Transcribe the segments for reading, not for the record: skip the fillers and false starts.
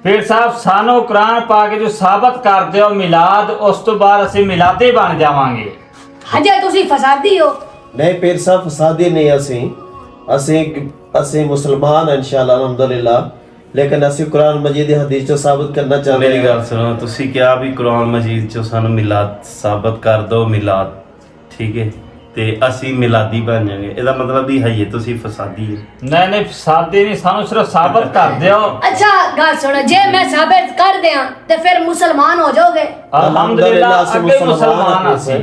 फिर साहब सानू कुरान पाक जो साबित करते हो मिलाद, उस तो बाद असी मिलादे बन जावांगे। हजे तुसी फसादी हो। नहीं पीर साहब फसादी नहीं, असी मुसलमान इंशाअल्लाह अल्हम्दुलिल्लाह, लेकिन असी कुरान मजीद हदीस चो साबित करना चाहते हैं। मेरी गल सुनो, तुसी क्या भी कुरान मजीद चो सानू मिलाद साबित कर दो मिलाद, ठीक है, ते असी मिलादी बन जाएंगे। एदा मतलब भी है ये तुसी फसादी है। नहीं नहीं फसादी नहीं, सानू सिर्फ साबित कर दियो। अच्छा गल सुनो, जे मैं साबित कर दिया ते फिर मुसलमान हो जाओगे? अल्हम्दुलिल्लाह अगे मुसलमान आसी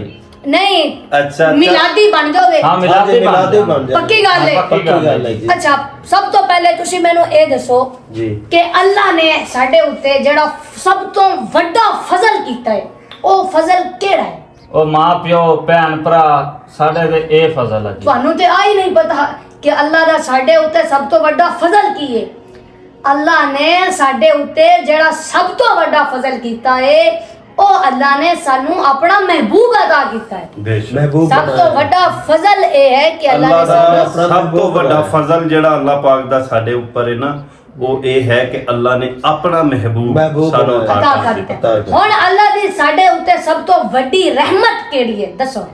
नहीं। अच्छा मिलादी बन जाओगे? हाँ मिलादे बन जाओगे। पक्की गल है? पक्की गल है। अच्छा सब तो पहले तुसी मैनू ए दसो जी कि अल्लाह ने साडे उत्ते जेड़ा सब तो वड्डा फजल कीता है, ओ फजल केड़ा है? ओ मां प्यो भैन भरा साडे ते ए फजल है। तुहानू ते आ ही नहीं पता कि अल्लाह दा साडे उत्ते सब तो वड्डा फजल की है। अल्लाह ने साडे उत्ते जेड़ा सब तो वड्डा फजल कीता है, ओ अल्लाह ने सानू अपना महबूब अता कीता है। महबूब सब तो वड्डा फजल ए है कि अल्लाह ने सानू सब तो वड्डा फजल जेड़ा अल्लाह पाक दा साडे ऊपर है ना, वो ये है कि अल्लाह ने अपना महबूब सानू अता कीता है। हुन अल्लाह दी साडे उत्ते सब तो वड्डी रहमत केड़ी है दसो?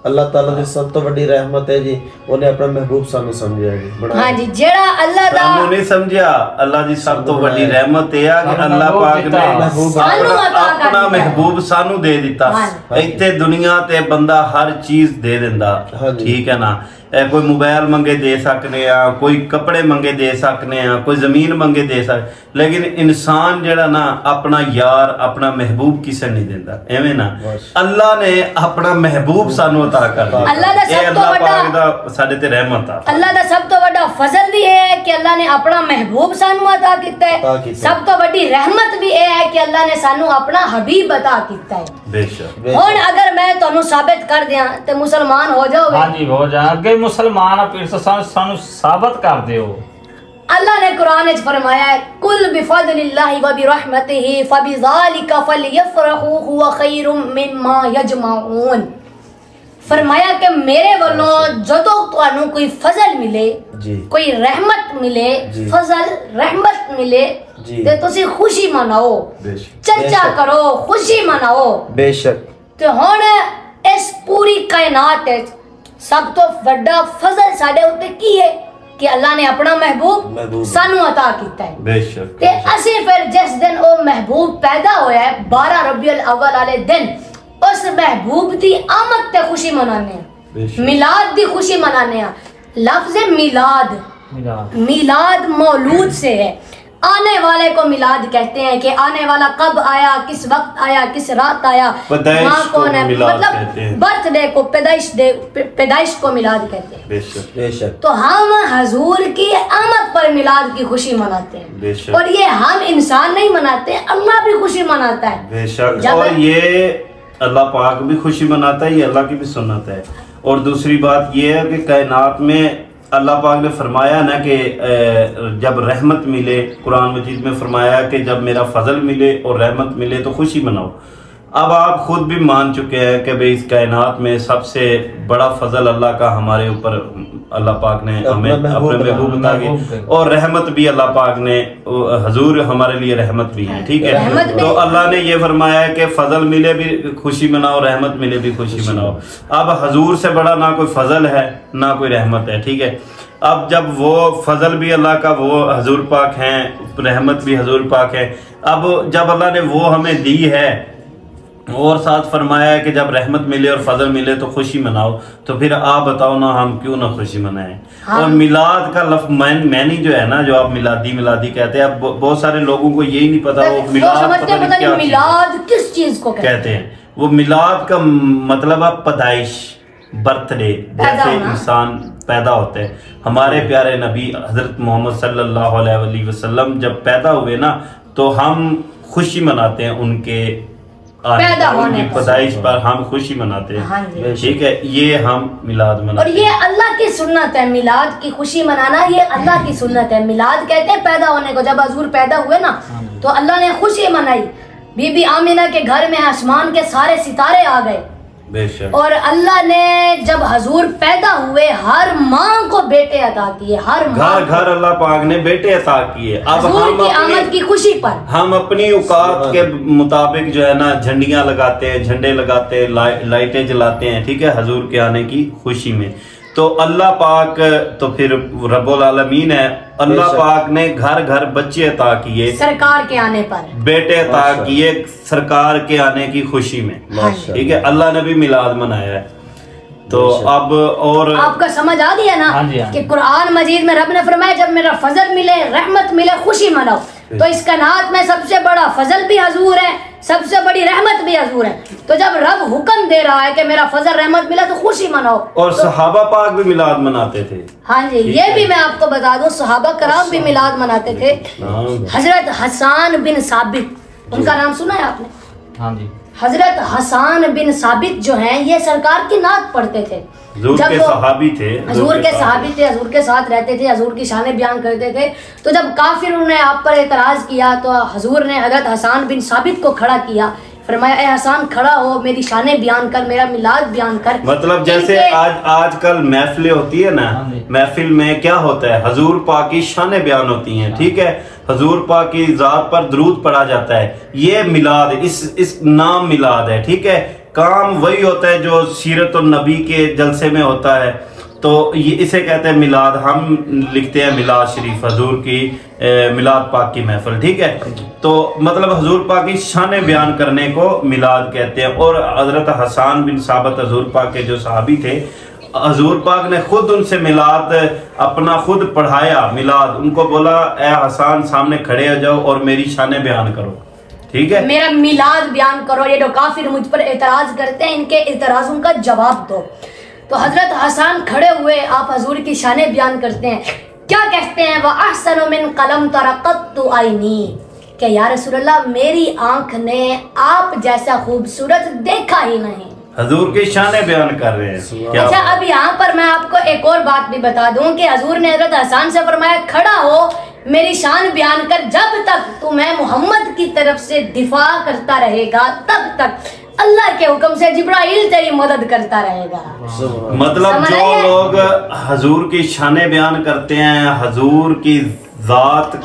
अल्लाह ताला दी सब तो बड़ी रहमत है जी, उन्हें अपना महबूब सानू समझिया जी। हां जी, जेड़ा अल्लाह दा सानू नहीं समझिया, अल्लाह दी सब तो बड़ी रहमत है कि अल्लाह पाक ने सानू अपना महबूब सानू दे दिता। इत्थे दुनिया ते बंदा हर चीज दे दिंदा, ठीक है ना। कोई मोबाइल मंगे दे सकने आ, कोई कपड़े मंगे दे सकने आ, कोई जमीन मंगे दे सक, लेकिन इंसान जेड़ा ना अपना यार अपना महबूब किसे नहीं देता, एवें ना। अल्लाह ने अपना महबूब सानू अता कर दिया। अल्लाह दा सब तो बड़ा साडे ते रहमत आ। अल्लाह दा सब तो बड़ा फजल भी है कि अल्लाह ने अपना महबूब सानू अता कीता है। सब तो बड़ी रहमत भी है कि अल्लाह ने सानू अपना हबीब अता कीता है। बेशक। हुन अगर मैं तुहानू साबित कर दियां ते मुसलमान हो जाओगे? हां जी हो जाओगे मुसलमान। फिर सानू साबित कर दियो। अल्लाह ने कुरान में फरमाया है, कुल बिफदलिल्लाहि व बिरहमतिही फबिज़ालिका फलयफरहू हुवा खैरुम मिम्मा यजमाऊन। फरमाया कि मेरे वालों जदों तुहानू कोई फजल मिले, कोई रहमत मिले, फजल रहमत मिले ते तुसी खुशी मनाओ, चर्चा करो, खुशी मनाओ। बेशक। तो हुन इस पूरी कायनात है सब तो वड्डा फजल साडे उत्ते की है कि अल्लाह ने अपना महबूब सानू अता कीता है। बेशक। ते असी फिर जिस दिन ओ महबूब पैदा होया है 12 रबीउल अव्वल वाले दिन, उस महबूब दी आमद ते खुशी मनाने हैं, मिलाद दी खुशी मनाने हैं। लफ्ज़ मिलाद मौलूद से है, आने वाले को मिलाद कहते हैं कि आने वाला कब आया, किस वक्त आया, किस रात आया, माँ कौन है, मतलब बर्थडे को पैदाइश को मिलाद कहते हैं। बेशक बेशक। तो हम हजूर की आमद पर मिलाद की खुशी मनाते हैं, और ये हम इंसान नहीं मनाते, अल्लाह भी खुशी मनाता है। बेशक। और ये अल्लाह पाक भी खुशी मनाता है, ये अल्लाह की भी सुन्नत है। और दूसरी बात ये है कि कायनात में अल्लाह पाक ने फरमाया ना कि जब रहमत मिले, कुरान मजीद में फरमाया कि जब मेरा फजल मिले और रहमत मिले तो खुशी मनाओ। अब आप खुद भी मान चुके हैं कि भाई इस कायनात में सबसे बड़ा फजल अल्लाह का हमारे ऊपर, अल्लाह पाक ने हमें अपने महबूब बता के, और रहमत भी अल्लाह पाक ने, हजूर हमारे लिए रहमत भी है, ठीक है। तो अल्लाह ने ये फरमाया है कि फजल मिले भी खुशी मनाओ, रहमत मिले भी खुशी मनाओ। अब हजूर से बड़ा ना कोई फजल है ना कोई रहमत है, ठीक है। अब जब वो फजल भी अल्लाह का, वो हजूर पाक हैं, रहमत भी हजूर पाक है। अब जब अल्लाह ने वो हमें दी है और साथ फरमाया है कि जब रहमत मिले और फजल मिले तो खुशी मनाओ, तो फिर आप बताओ ना हम क्यों ना खुशी मनाएं। हाँ। और मिलाद का लफ्ज़ मैनी जो है ना, जो आप मिलादी कहते हैं, अब बहुत सारे लोगों को यही नहीं पता वो मिलाद किस चीज को कहते हैं। वो मिलाद का मतलब है पैदाइश, बर्थडे, जैसे इंसान पैदा होते हैं। हमारे प्यारे नबी हजरत मोहम्मद सल्लल्लाहु अलैहि वसल्लम जब पैदा हुए ना, तो हम खुशी मनाते हैं उनके पैदा होने की पैदाइश पर हम खुशी मनाते हैं। हाँ, ठीक है, ये हम मिलाद मनाते हैं। और ये अल्लाह की सुन्नत है, मिलाद की खुशी मनाना ये अल्लाह की सुन्नत है। मिलाद कहते हैं पैदा होने को। जब हजूर पैदा हुए ना तो अल्लाह ने खुशी मनाई। बीबी आमिना के घर में आसमान के सारे सितारे आ गए, बेशक। और अल्लाह ने जब हजूर पैदा हुए हर माँ को बेटे अता किए, हर घर घर अल्लाह पाक ने बेटे अता किए। अब हजूर की आमद की खुशी पर हम अपनी औकात के मुताबिक जो है ना झंडियां लगाते हैं, झंडे लगाते हैं, लाइटें जलाते हैं, ठीक है, हजूर के आने की खुशी में। तो अल्लाह पाक तो फिर रब्बुल आलमीन है, अल्लाह पाक ने घर घर बच्चे अता किए सरकार के आने पर, बेटे अता किए सरकार के आने की खुशी में, ठीक है। अल्लाह ने भी मिलाद मनाया है। तो अब और आपका समझ आ गया ना कि कुरान मजीद में रब ने फरमाया जब मेरा फजल मिले, रहमत मिले, खुशी मनाओ। तो इस कायनात में सबसे बड़ा फजल भी हजूर है, सबसे बड़ी रहमत भी हजूर है। तो जब रब हुक्म दे रहा है कि मेरा फजल रहमत मिला तो खुशी मनाओ। और सहाबा पाक भी मिलाद मनाते थे। हाँ जी, ये भी मैं आपको बता दूं, सहाबा कराम भी मिलाद मनाते थे। हजरत हसन बिन साबित, उनका नाम सुना है आपने? हाँ जी। हजरत हसन बिन साबित जो हैं ये सरकार की नात पढ़ते थे। हजूर के सहाबी थे, हजूर के सहाबी थे, हजूर के साथ रहते थे, हजूर की शान बयान करते थे। तो जब काफिर ने आप पर एतराज किया तो हजूर ने हजरत हसन बिन साबित को खड़ा किया, फरमाया ए हसन खड़ा हो, मेरी शाने बयान कर, मेरा मिलाद बयान कर। मतलब जैसे आजकल महफिलें होती है ना, महफिल में क्या होता है, हजूर पाक की शाने बयान होती हैं, ठीक है, हजूर पाक की जात पर दरूद पढ़ा जाता है। ये मिलाद, इस नाम मिलाद है, ठीक है। काम वही होता है जो सीरत और नबी के जलसे में होता है। तो ये इसे कहते हैं मिलाद। हम लिखते हैं मिलाद शरीफ, हजूर की मिलाद पाक की महफिल, ठीक है। तो मतलब हजूर पाक की शान बयान करने को मिलाद कहते हैं। और हजरत हसन बिन साबित हजूर पाक के जो सहाबी थे, हजूर पाक ने खुद उनसे मिलाद अपना खुद पढ़ाया मिलाद। उनको बोला ए हसन सामने खड़े हो जाओ और मेरी शान बयान करो, ठीक है, मेरा मिलाद बयान करो। ये जो काफिर मुझ पर एतराज करते हैं इनके एतराजों का जवाब दो। तो हजरत हसन खड़े हुए, आप हजूर की शाने बयान करते हैं, क्या कहते हैं, वह अहसन मिन कलम तरक़त्तु आईनी, कि या रसूलल्लाह मेरी आंख ने आप जैसा खूबसूरत देखा ही नहीं। हजूर की शाने बयान कर रहे हैं। अच्छा, अब यहाँ पर मैं आपको एक और बात भी बता दूं कि हजूर ने हजरत हसन से फरमाया खड़ा हो, मेरी शान बयान कर, जब तक तुम्हें मोहम्मद की तरफ से दिफा करता रहेगा तब तक अल्लाह के हुक्म से जिब्राइल तेरी मदद करता रहेगा। मतलब जो लोग हजूर की शाने बयान करते हैं, हजूर की जात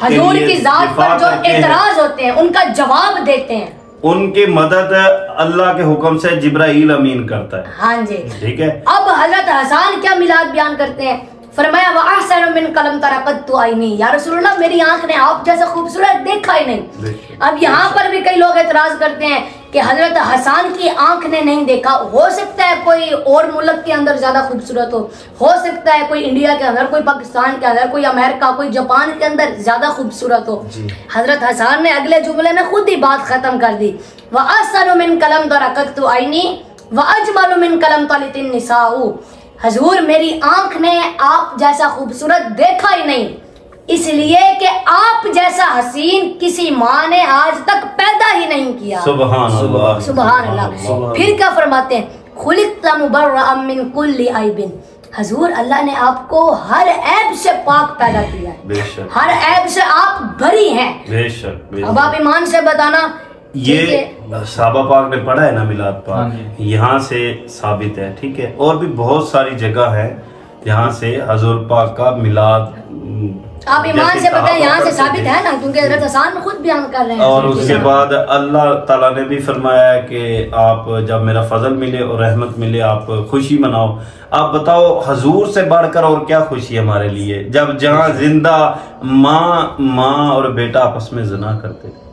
पर जो एतराज होते हैं उनका जवाब देते हैं, उनकी मदद अल्लाह के हुक्म से जिब्राइल अमीन करता है। हाँ जी, ठीक है। अब हजरत हसन क्या मिलाद बयान करते हैं, फरमाया व अहसन मिन कलम तरक़त्तु आईनी, या रसूलल्लाह मेरी आंख ने आप जैसा खूबसूरत देखा ही नहीं। अब यहाँ पर भी कई लोग एतराज करते हैं कि हजरत हसन की आंख ने नहीं देखा। हो सकता है कोई और मुल्क के अंदर ज्यादा खूबसूरत हो सकता है कोई इंडिया के अंदर, कोई पाकिस्तान के अंदर, कोई अमेरिका, कोई जापान के अंदर ज्यादा खूबसूरत हो। हजरत हसन ने अगले जुमले में खुद ही बात खत्म कर दी, व अहसन मिन कलम तरक़त्तु आईनी व अजमल मिन कलम तलितिन निसाउ, हजूर मेरी आंख ने आप जैसा खूबसूरत देखा ही नहीं, इसलिए कि आप जैसा हसीन किसी माँ ने आज तक पैदा ही नहीं किया। सुभान अल्लाह, सुभान अल्लाह। फिर क्या फरमाते हैं, खुलिक़्ता मुबर्रअम मिन कुल्ली ऐबिन, हजूर अल्लाह ने आपको हर ऐब से पाक पैदा किया है, हर ऐब से आप भरी हैं। बेशक। अब आप ईमान से बताना, ये सहाबा पाक ने पढ़ा है ना मिलाद पाक, यहाँ से साबित है, ठीक है। और भी बहुत सारी जगह है जहाँ से हजूर पाक का मिलाद आप ईमान से बताएं, यहाँ से साबित है ना, क्योंकि हज़रत हसन खुद बयान कर रहे हैं। और उसके बाद अल्लाह ताला ने भी फरमाया कि आप जब मेरा फजल मिले और रहमत मिले आप खुशी मनाओ। आप बताओ हजूर से बढ़कर और क्या खुशी है हमारे लिए, जब जहाँ जिंदा माँ और बेटा आपस में ज़िना करते थे।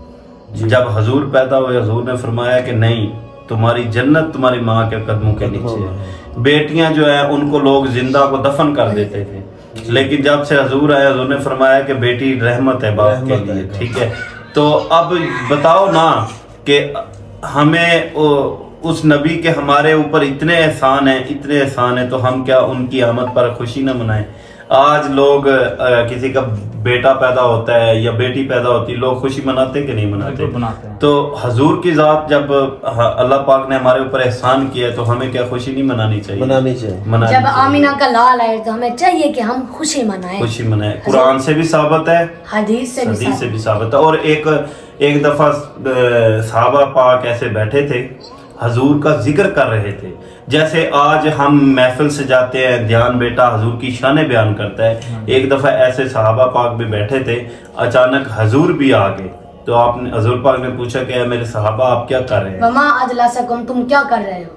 जब हजूर पैदा हुए हजूर ने फरमाया कि नहीं, तुम्हारी जन्नत तुम्हारी माँ के कदमों के नीचे है। बेटियां जो है उनको लोग जिंदा को दफन कर देते थे, लेकिन जब से हजूर आए हजूर ने फरमाया कि बेटी रहमत है बाप के लिए, ठीक है। तो अब बताओ ना कि हमें उस नबी के हमारे ऊपर इतने एहसान है, तो हम क्या उनकी आमद पर खुशी न मनाएं। आज लोग किसी का बेटा पैदा होता है या बेटी पैदा होती है, लोग खुशी मनाते कि नहीं मनाते? तो हजूर की जात जब अल्लाह पाक ने हमारे ऊपर एहसान किया तो हमें क्या खुशी नहीं मनानी चाहिए? मनानी चाहिए। जब आमिना का लाल आए तो हमें चाहिए कि हम खुशी मनाएं। कुरान से भी साबित है, हदीस से भी साबित है। और एक दफा सहाबा पाक ऐसे बैठे थे, हजूर का जिक्र कर रहे थे। जैसे आज हम महफिल से जाते हैं, ध्यान बेटा हजूर की शान बयान करता है। एक दफ़ा ऐसे सहाबा पाक भी बैठे थे, अचानक हजूर भी आ गए, तो आपने हजूर पाक ने पूछा कि मेरे सहाबा आप क्या कर रहे हैं? वमा अजलसकुम, तुम क्या कर रहे हो?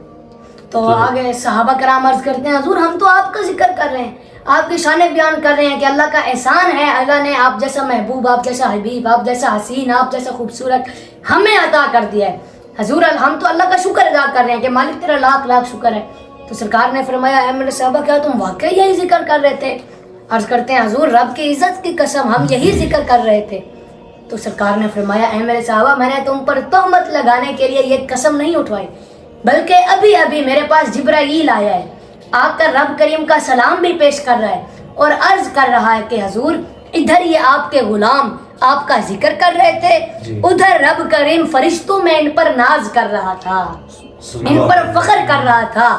तो आगे सहाबा कराम अर्ज करते हैं हुजूर हम तो आपका जिक्र कर रहे हैं, आपकी शान बयान कर रहे हैं कि अल्लाह का एहसान है, अल्लाह ने आप जैसा महबूब, आप जैसा हबीब, आप जैसा हसीन, आप जैसा खूबसूरत हमें अता कर दिया है। हजूर हम तो अल्लाह का शुक्र अदा कर रहे हैं कि मालिक तेरा लाख लाख शुक्र है। तो सरकार ने फरमाया ऐ मेरे सहाबा क्या तुम वाकई यही जिक्र कर रहे थे? अर्ज करते हैं हुजूर रब की इज्जत की कसम हम यही जिक्र कर रहे थे। तो सरकार ने फरमाया ऐ मेरे सहाबा मैंने तुम पर तोहमत लगाने के लिए ये कसम नहीं उठवाई, बल्कि अभी अभी मेरे पास जिब्राईल आया है, आकर रब करीम का सलाम भी पेश कर रहा है और अर्ज कर रहा है कि हजूर इधर ये आपके गुलाम आपका जिक्र कर रहे थे, उधर रब करीम फरिश्तों में इन पर नाज कर रहा था, इन पर फख्र कर रहा था।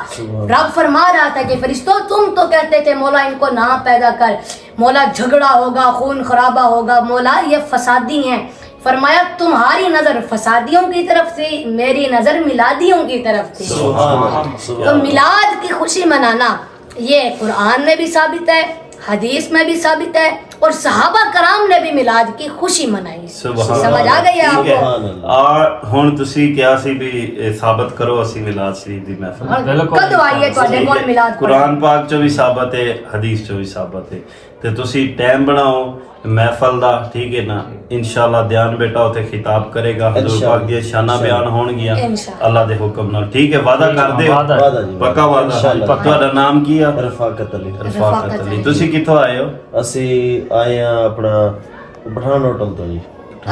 रब फरमा रहा था कि फरिश्तों तुम तो कहते थे मौला इनको ना पैदा कर, मौला झगड़ा होगा, खून खराबा होगा, मौला ये फसादी हैं। फरमाया तुम्हारी नजर फसादियों की तरफ थी, मेरी नजर मिलादियों की तरफ थी। तो मिलाद की खुशी मनाना ये कुरान में भी साबित है, हदीस में भी साबित है, और सहाबा कराम ने भी मिलाद की खुशी मनाई। समझ आ गई आपको? और हुण तुसी क्या सी भी साबित करो असी मिलाद शरीफ दी महफिल कदों आइए तुहाडे कोल मिलाद कुरान पाक चो भी साबित है, हदीस चो भी साबित है। ते तुसी टाइम बनाओ महफिल दा, ठीक है ना? इंशाअल्लाह ध्यान बेटा उते खिताब करेगा, हजूर पाक दी शाना बयान होणगियां अल्लाह दे हुक्म नाल, ठीक है? वादा कर दे, पक्का वादा। तुहाडा नाम की है? रफाकत अली। रफाकत अली। तुसी किथों आए हो? ਅਸੀਂ ਆਏ ਆ ਆਪਣਾ ਪਠਾਨ ਹੋਟਲ ਤੋਂ ਜੀ।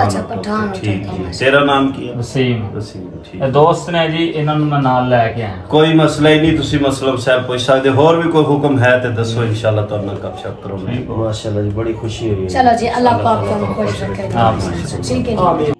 अच्छा पठान ठीक है। तेरा नाम की है? वसीम। वसीम, ठीक। ਇਹ ਦੋਸਤ ਨੇ ਜੀ ਇਹਨਾਂ ਨੂੰ ਮੈਂ ਨਾਲ ਲੈ ਕੇ ਆਇਆ। कोई मसला ही नहीं, तुसी मसलम साहब पूछ सकते। होर भी कोई हुक्म है तो दसो, इंशाल्लाह तुहाडे नाल गपशप करूंगा। माशाल्लाह जी बड़ी खुशी हुई है। चलो जी अल्लाह पाक को खुश रखे। ठीक है।